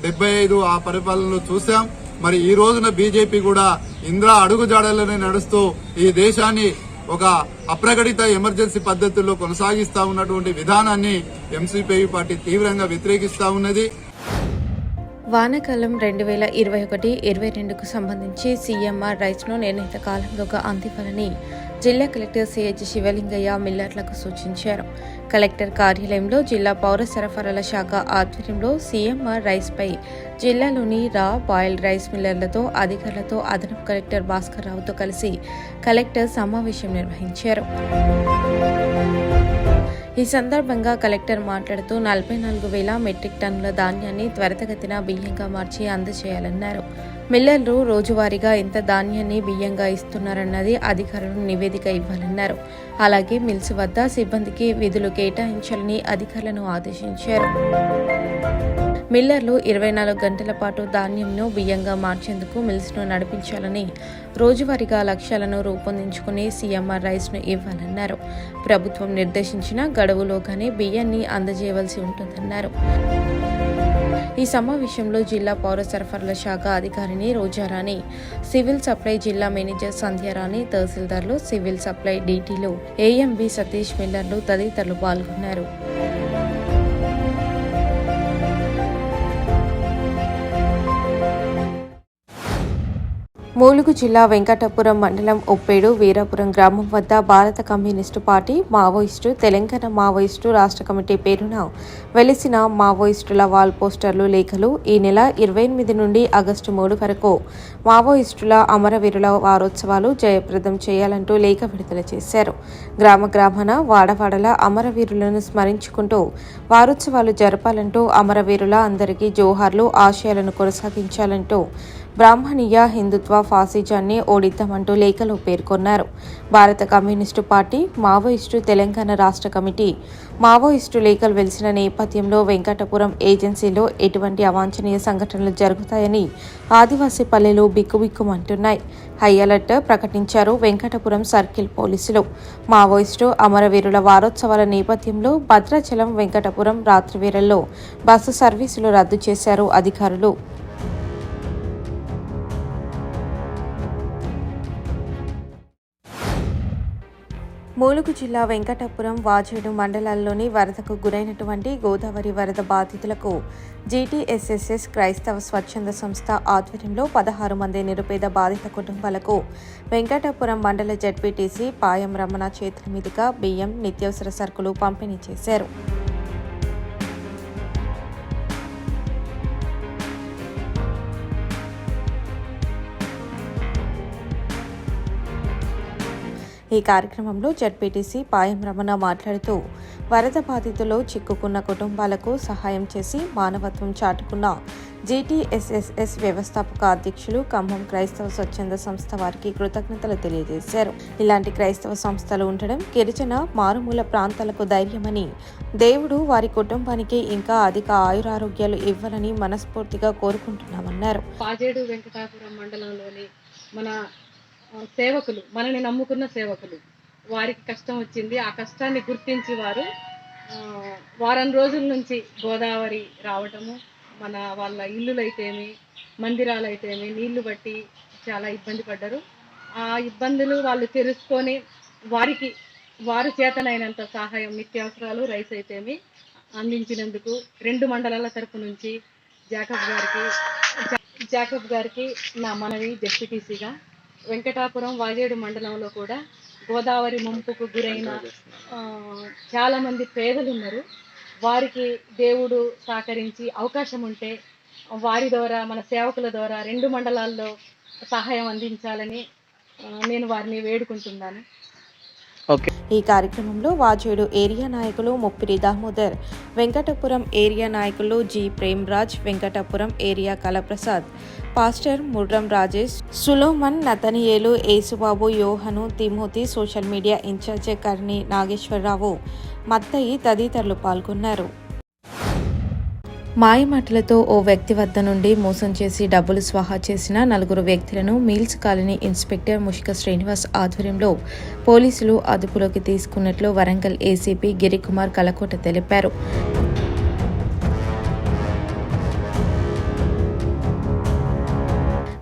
75 ఆ పరిపాలనలో చూశాం. మరి ఈ రోజున బీజేపీ కూడా ఇందిరా అడుగుజాడల్లోనే నడుస్తూ ఈ దేశాన్ని ఒక అప్రకటిత ఎమర్జెన్సీ పద్ధతుల్లో కొనసాగిస్తా ఉన్నటువంటి విధానాన్ని ఎంసీపీ పార్టీ తీవ్రంగా వ్యతిరేకిస్తా ఉన్నది. వానాకాలం 2021-22కు సంబంధించి సీఎంఆర్ రైస్ను నిర్ణీత కాలంలోగా అందివ్వాలని జిల్లా కలెక్టర్ సిహెచ్ శివలింగయ్య మిల్లర్లకు సూచించారు. కలెక్టర్ కార్యాలయంలో జిల్లా పౌర సరఫరాల శాఖ ఆధ్వర్యంలో సీఎంఆర్ రైస్పై జిల్లాలోని రా, బాయిల్డ్ రైస్ మిల్లర్లతో, అధికారులతో అదనపు కలెక్టర్ భాస్కర్ రావుతో కలిసి కలెక్టర్ సమావేశం నిర్వహించారు. ఈ సందర్భంగా కలెక్టర్ మాట్లాడుతూ 44,000 మెట్రిక్ టన్నుల ధాన్యాన్ని త్వరితగతిన బియ్యంగా మార్చి అందజేయాలన్నారు. మిల్లర్లు రోజువారీగా ఎంత ధాన్యాన్ని బియ్యంగా ఇస్తున్నారన్నది అధికారులు నివేదిక ఇవ్వాలన్నారు. అలాగే మిల్స్ వద్ద సిబ్బందికి విధులు కేటాయించాలని అధికారులను ఆదేశించారు. మిల్లర్లు 24 గంటల పాటు ధాన్యంను బియ్యంగా మార్చేందుకు మిల్స్ను నడిపించాలని, రోజువారీగా లక్ష్యాలను రూపొందించుకుని సీఎంఆర్ రైస్ను ఇవ్వాలన్నారు. ప్రభుత్వం నిర్దేశించిన గడువులోగానే బియ్యాన్ని అందజేయవలసి ఉంటుందన్నారు. ఈ సమావేశంలో జిల్లా పౌర సరఫరాల శాఖ అధికారిని రోజారాణి, సివిల్ సప్లై జిల్లా మేనేజర్ సంధ్యారాణి, తహసీల్దార్లు, సివిల్ సప్లై డీటీలు, ఏఎంబి సతీష్, మిల్లర్లు తదితరులు పాల్గొన్నారు. ములుగు జిల్లా వెంకటాపురం మండలం ఉప్పేడు వీరాపురం గ్రామం వద్ద భారత communist party, Maoist, Telangana Maoist రాష్ట్ర కమిటీ పేరున వెలిసిన మావోయిస్టుల వాల్ పోస్టర్లు, లేఖలు ఈ నెల 28 నుండి ఆగస్టు 3 వరకు మావోయిస్టుల అమరవీరుల వారోత్సవాలు జయప్రదం చేయాలంటూ లేఖ విడుదల చేశారు. గ్రామాన వాడవాడల అమరవీరులను స్మరించుకుంటూ వారోత్సవాలు జరపాలంటూ, అమరవీరుల అందరికీ జోహార్లు, ఆశయాలను కొనసాగించాలంటూ బ్రాహ్మణీయ హిందుత్వ ఫాసిజాన్ని ఓడిద్దామంటూ లేఖలో పేర్కొన్నారు. భారత కమ్యూనిస్టు పార్టీ, మావోయిస్టు తెలంగాణ రాష్ట్ర కమిటీ మావోయిస్టు లేఖలు వెలిసిన నేపథ్యంలో వెంకటపురం ఏజెన్సీలో ఎటువంటి అవాంఛనీయ సంఘటనలు జరుగుతాయని ఆదివాసీ పల్లెలు బిక్కుబిక్కుమంటున్నాయి. హై అలర్ట్ ప్రకటించారు వెంకటపురం సర్కిల్ పోలీసులు. మావోయిస్టు అమరవీరుల వారోత్సవాల నేపథ్యంలో భద్రాచలం వెంకటపురం రాత్రి వేళల్లో బస్సు సర్వీసులు రద్దు చేశారు అధికారులు. ములుగు జిల్లా వెంకటపురం, వాజేడు మండలాల్లోని వరదకు గురైనటువంటి గోదావరి వరద బాధితులకు జీటీఎస్ఎస్ఎస్ క్రైస్తవ స్వచ్ఛంద సంస్థ ఆధ్వర్యంలో 16 మంది నిరుపేద బాధిత కుటుంబాలకు వెంకటపురం మండల జడ్పీటీసీ పాయం రమణ చేతుల మీదుగా బియ్యం, నిత్యావసర సరుకులు పంపిణీ చేశారు. ఈ కార్యక్రమంలో జడ్పీటీసీ పాయం రమణ మాట్లాడుతూ వరద బాధితులు చిక్కుకున్న కుటుంబాలకు సహాయం చేసి మానవత్వం చాటుకున్న జీటీఎస్ఎస్ఎస్ వ్యవస్థాపక అధ్యక్షులు ఖమ్మం క్రైస్తవ స్వచ్ఛంద సంస్థ వారికి కృతజ్ఞతలు తెలియజేశారు. ఇలాంటి క్రైస్తవ సంస్థలు ఉండడం గిరిజన మారుమూల ప్రాంతాలకు ధైర్యమని, దేవుడు వారి కుటుంబానికి ఇంకా అధిక ఆయురారోగ్యాలు ఇవ్వాలని మనస్ఫూర్తిగా కోరుకుంటున్నామన్నారు. వాజేడు వెంకటాపురం మండలంలోని మన సేవకులు, మనని నమ్ముకున్న సేవకులు, వారికి కష్టం వచ్చింది. ఆ కష్టాన్ని గుర్తించి వారు వారం రోజుల నుంచి గోదావరి రావటము, వాళ్ళ ఇల్లులైతేమి, మందిరాలైతేమి నీళ్లు బట్టి చాలా ఇబ్బంది పడ్డారు. ఆ ఇబ్బందులు వాళ్ళు తెలుసుకొని వారి చేతనైనంత సహాయం, నిత్యావసరాలు, రైస్ అయితేమి అందించినందుకు 2 మండలాల తరపు నుంచి జాకబ్ గారికి నా మనవి జెడ్పీటీసీగా. వెంకటాపురం, వాజేడు మండలంలో కూడా గోదావరి ముంపుకు గురైన చాలామంది పేదలు ఉన్నారు. వారికి దేవుడు సహకరించి అవకాశం ఉంటే వారి ద్వారా, మన సేవకుల ద్వారా 2 మండలాల్లో సహాయం అందించాలని నేను వారిని వేడుకుంటున్నాను. ఈ కార్యక్రమంలో వాజేడు ఏరియా నాయకులు ముప్పిరి దామోదర్, వెంకటపురం ఏరియా నాయకులు G Premraj, Venkatapuram area Kalaprasad, pastor Murram Rajesh, Suloman, Nathaniel, Yesubabu, Yohanu, Timothy, social media incharge Karni Nageswararao, Mattai తదితరులు పాల్గొన్నారు. మాయమాటలతో ఓ వ్యక్తి వద్ద నుండి మోసం చేసి డబ్బులు స్వాహా చేసిన 4 వ్యక్తులను మిల్స్ కాలనీ ఇన్స్పెక్టర్ ముషిక శ్రీనివాస్ ఆధ్వర్యంలో పోలీసులు అదుపులోకి తీసుకున్నట్లు వరంగల్ ఏసీపీ గిరికుమార్ కలకోట తెలిపారు.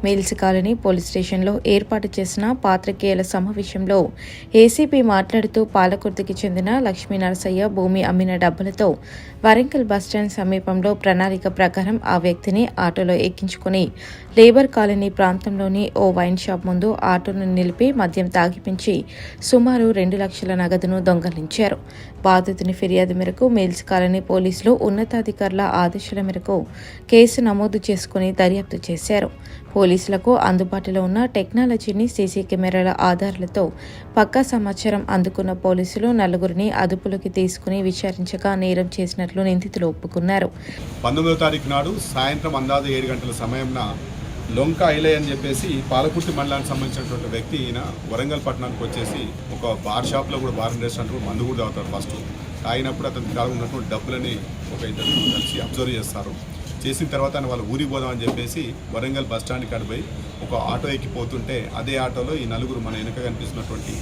మిల్స్ కాలనీ పోలీస్ స్టేషన్లో ఏర్పాటు చేసిన పాత్రికేయుల సమావేశంలో ఏసీపీ మాట్లాడుతూ పాలకుర్తికి చెందిన లక్ష్మీ నరసయ్య భూమి అమ్మిన డబ్బులతో వరంగల్ బస్టాండ్ సమీపంలో ప్రణాళిక ప్రకారం ఆ వ్యక్తిని ఆటోలో ఎక్కించుకుని లేబర్ కాలనీ ప్రాంతంలోని ఓ వైన్ షాప్ ముందు ఆటోను నిలిపి మద్యం తాగిపించి సుమారు 2 లక్షల నగదును దొంగలించారు. బాధితుని ఫిర్యాదు మేరకు మిల్స్ కాలనీ పోలీసులు ఉన్నతాధికారుల ఆదేశాల మేరకు కేసు నమోదు చేసుకుని దర్యాప్తు చేశారు. పోలీసులకు అందుబాటులో ఉన్న టెక్నాలజీని, సీసీ కెమెరాల ఆధారాలతో పక్కా సమాచారం అందుకున్న పోలీసులు 4 అదుపులోకి తీసుకుని విచారించగా నేరం చేసినట్లు నిందితులు ఒప్పుకున్నారు. 19వ తారీఖు నాడు సాయంత్రం అందాజు 7 గంటల సమయంన లొంక ఐలయ్య అని చెప్పేసి పాలకుర్తి మండలానికి సంబంధించినటువంటి వ్యక్తి ఈయన వరంగల్ పట్టణానికి వచ్చేసి ఒక బార్ షాప్లో కూడా, బార్ అండ్ రెస్టారెంట్ కూడా మందు కూడా తాగుతారు. ఫస్ట్ తాగినప్పుడు అతని కాడ ఉన్నటువంటి డబ్బులని ఒక ఇద్దరు కలిసి అబ్జర్వ్ చేస్తారు. చేసిన తర్వాత వాళ్ళు ఊరికి పోదామని చెప్పేసి వరంగల్ బస్ స్టాండ్ కాడ పోయి ఒక ఆటో ఎక్కిపోతుంటే అదే ఆటోలో ఈ 4 మన వెనుక కనిపిస్తున్నటువంటి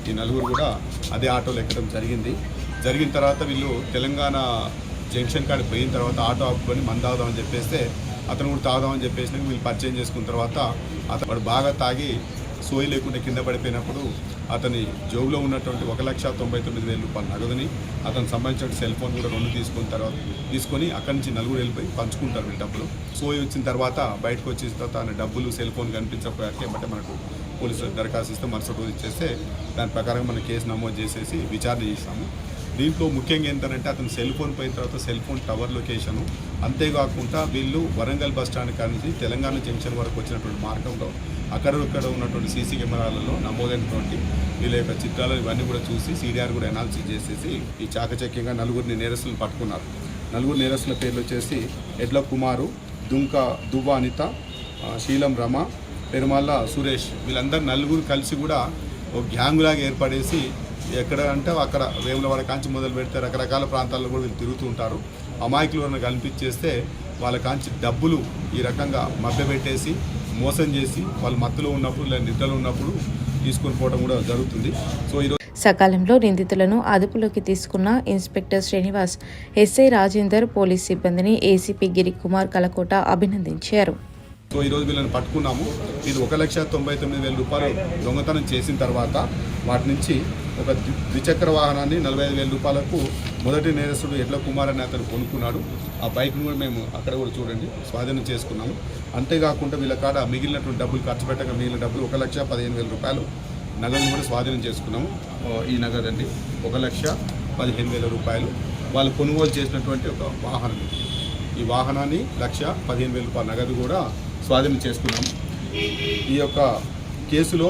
ఈ 4 కూడా అదే ఆటోలో ఎక్కడం జరిగిన తర్వాత వీళ్ళు తెలంగాణ జంక్షన్ కాడికి పోయిన తర్వాత ఆటో ఆపుకొని మందు తాగుదామని చెప్పేస్తే అతను కూడా తాగుదామని చెప్పేసి వీళ్ళు పరిచయం చేసుకున్న తర్వాత అతను బాగా తాగి సోయి లేకుండా కింద పడిపోయినప్పుడు అతని జోబులో ఉన్నటువంటి 1,99,000 రూపాయల నగదుని, అతను సంబంధించిన సెల్ ఫోన్ కూడా 2 తీసుకొని అక్కడి నుంచి 4 వెళ్ళిపోయి పంచుకుంటారు వీళ్ళు డబ్బులు. సోయి వచ్చిన తర్వాత బయటకు వచ్చిన తర్వాత ఆయన డబ్బులు, సెల్ ఫోన్ కనిపించకపోయాక ఏమంటే మనకు పోలీసులు దరఖాస్తు ఇస్తే మరుసటి రోజు ఇచ్చేస్తే దాని ప్రకారం మనం కేసు నమోదు చేసేసి విచారణ చేస్తాము. దీంట్లో ముఖ్యంగా ఏంటంటే అతను సెల్ ఫోన్ పోయిన తర్వాత సెల్ ఫోన్ టవర్ లొకేషను, అంతేకాకుండా వీళ్ళు వరంగల్ బస్ స్టాండ్ కాడ నుంచి తెలంగాణ జంక్షన్ వరకు వచ్చినటువంటి మార్గంలో అక్కడక్కడ ఉన్నటువంటి సీసీ కెమెరాలలో నమోదైనటువంటి వీళ్ళ యొక్క చిత్రాలు ఇవన్నీ కూడా చూసి సిడిఆర్ కూడా అనాలిసిస్ చేసేసి ఈ చాకచక్యంగా 4 నేరస్తులను పట్టుకున్నారు. 4 నేరస్తుల పేర్లు వచ్చేసి ఎడ్ల కుమారు, దువ్వ అనిత, శీలం రమ, పెరుమాళ్ళ సురేష్, వీళ్ళందరూ నలుగురు కలిసి కూడా ఒక గ్యాంగులాగా ఏర్పడేసి ఎక్కడ అంటే అక్కడ వేములవాడ కాంచి మొదలు పెడితే రకరకాల ప్రాంతాల్లో కూడా వీళ్ళు తిరుగుతూ ఉంటారు. అమాయకులను కనిపించేస్తే వాళ్ళ కాంచి డబ్బులు ఈ రకంగా మభ్యపెట్టేసి మోసం చేసి వాళ్ళు మత్తులో ఉన్నప్పుడు లేదా నిద్రలో ఉన్నప్పుడు తీసుకొని పోవడం కూడా జరుగుతుంది. సో ఈరోజు సకాలంలో నిందితులను అదుపులోకి తీసుకున్న inspector Srinivas, SI Rajender, police సిబ్బందిని ఏసీపీ గిరికుమార్ కలకోట అభినందించారు. సో ఈరోజు వీళ్ళని పట్టుకున్నాము. ఇది 1,99,000 రూపాయలు దొంగతనం చేసిన తర్వాత వాటి నుంచి ఒక ద్విచక్ర వాహనాన్ని 45,000 రూపాయలకు మొదటి నేరస్తుడు ఎడ్ల కుమార్ అని అతను కొనుక్కున్నాడు. ఆ బైక్ను కూడా మేము అక్కడ కూడా చూడండి స్వాధీనం చేసుకున్నాము. అంతేకాకుండా వీళ్ళ కాడ మిగిలినటువంటి డబ్బులు ఖర్చు పెట్టగా మిగిలిన డబ్బులు 1,15,000 రూపాయలు నగదును కూడా స్వాధీనం చేసుకున్నాము. ఈ నగదు అండి 1,15,000 రూపాయలు వాళ్ళు కొనుగోలు చేసినటువంటి ఒక వాహనం. ఈ వాహనాన్ని 1,15,000 రూపాయల నగదు కూడా స్వాధీనం చేసుకున్నాము. ఈ యొక్క కేసులో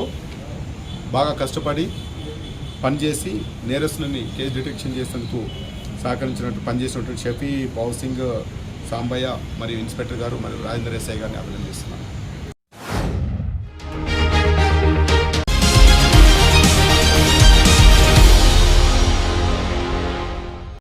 బాగా కష్టపడి పనిచేసి నేరస్తులని కేసు డిటెక్షన్ చేసేందుకు పనిచేసినటువంటి షఫీ, పవర్ సింగ్, సాంబయ్య మరియు ఇన్స్పెక్టర్ గారు మరియు రాజేందర్ ఎస్ఐ గారిని అభినందిస్తున్నాను.